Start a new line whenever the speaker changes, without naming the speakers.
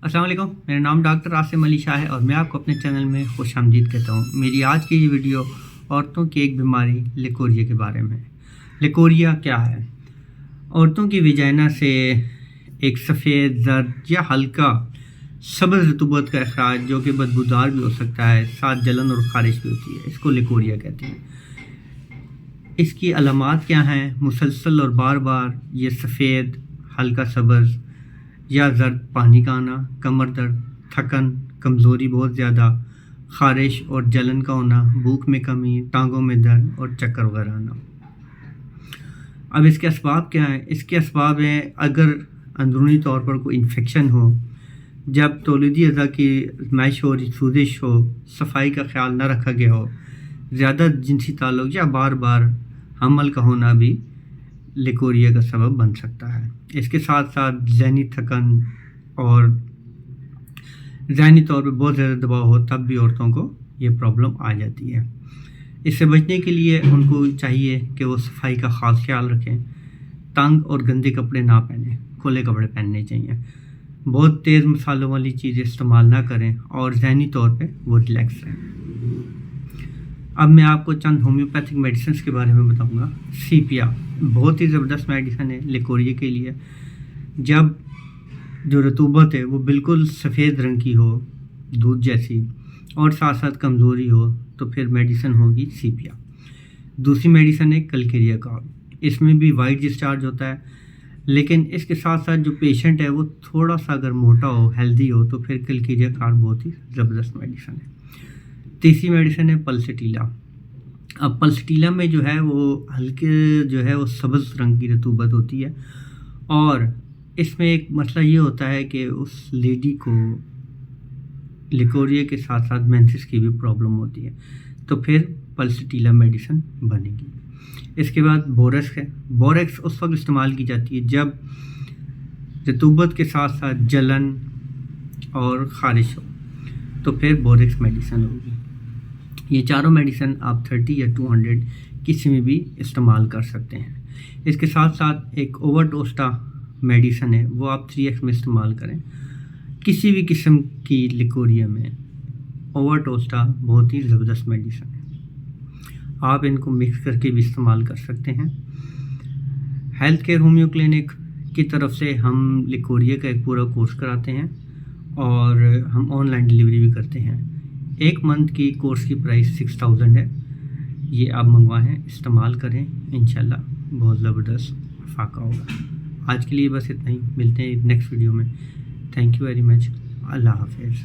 अस्सलाम वालेकुम। मेरा नाम डॉक्टर आसिम अली शाह है और मैं आपको अपने चैनल में खुशामदीद कहता हूँ। मेरी आज की ये वीडियो औरतों की एक बीमारी लिकोरिया के बारे में है। लिकोरिया क्या है? औरतों की विजाइना से एक सफ़ेद, जर्द या हल्का सब्ज़ रतूबत का अखराज जो कि बदबूदार भी हो सकता है, साथ जलन और ख़ारिश भी होती है। इसको लिकोरिया कहते हैं। इसकी अलामात क्या हैं? मुसलसल और बार बार ये सफ़ेद, हल्का सब्ज़ या जर्द पानी का आना, कमर दर्द, थकन, कमज़ोरी बहुत ज़्यादा, ख़ारिश और जलन का होना, भूख में कमी, टांगों में दर्द और चक्कर वगैरह आना। अब इसके असबाब क्या हैं? इसके असबाब हैं अगर अंदरूनी तौर पर कोई इन्फेक्शन हो, जब तौलीदी अज़ा की आज़माइश हो, सूजिश हो, सफाई का ख्याल न रखा गया हो, ज़्यादा जिनसी ताल्लुक़ या बार बार हमल का होना भी लिकोरिया का सबब बन सकता है। इसके साथ साथ ज़हनी थकन और ज़हनी तौर पे बहुत ज़्यादा दबाव हो, तब भी औरतों को ये प्रॉब्लम आ जाती है। इससे बचने के लिए उनको चाहिए कि वो सफाई का ख़ास ख्याल रखें, तंग और गंदे कपड़े ना पहनें, खुले कपड़े पहनने चाहिए, बहुत तेज़ मसालों वाली चीज़ें इस्तेमाल ना करें और ज़हनी तौर पे वो रिलैक्स रहें। अब मैं आपको चंद होम्योपैथिक मेडिसिन के बारे में बताऊंगा। सीपिया बहुत ही ज़बरदस्त मेडिसिन है लिकोरिया के लिए। जब जो रतूबत है वो बिल्कुल सफ़ेद रंग की हो, दूध जैसी, और साथ साथ कमज़ोरी हो, तो फिर मेडिसिन होगी सीपिया। दूसरी मेडिसिन है कलकेरिया काल। इसमें भी वाइट डिस्चार्ज होता है, लेकिन इसके साथ साथ जो पेशेंट है वो थोड़ा सा अगर मोटा हो, हेल्दी हो, तो फिर कलकेरिया काल बहुत ही ज़बरदस्त मेडिसिन है। तीसरी मेडिसिन है पल्सटीला। अब पल्सटीला में जो है वो हल्के जो है वो सब्ज़ रंग की रतूबत होती है, और इसमें एक मसला ये होता है कि उस लेडी को लिकोरिया के साथ साथ मेंसेस की भी प्रॉब्लम होती है, तो फिर पल्सटीला मेडिसिन बनेगी। इसके बाद बोरेक्स है। बोरेक्स उस वक्त इस्तेमाल की जाती है जब रतूबत के साथ साथ जलन और ख़ारिश हो, तो फिर बोरेक्स मेडिसिन होगी। ये चारों मेडिसिन आप 30 या 200 किसी में भी इस्तेमाल कर सकते हैं। इसके साथ साथ एक ओवरडोस्टा मेडिसिन है, वो आप 3x में इस्तेमाल करें। किसी भी किस्म की लिकोरिया में ओवरडोस्टा बहुत ही ज़बरदस्त मेडिसिन है, आप इनको मिक्स करके भी इस्तेमाल कर सकते हैं। हेल्थ केयर होम्यो क्लिनिक की तरफ से हम लिकोरिया का एक पूरा कोर्स कराते हैं और हम ऑनलाइन डिलीवरी भी करते हैं। 1 मंथ की कोर्स की प्राइस 6000 है। ये आप मंगवाएं, इस्तेमाल करें, इंशाल्लाह बहुत ज़बरदस्त फ़ायदा होगा। आज के लिए बस इतना ही, मिलते हैं नेक्स्ट वीडियो में। Thank you very much. अल्लाह हाफ़िज़।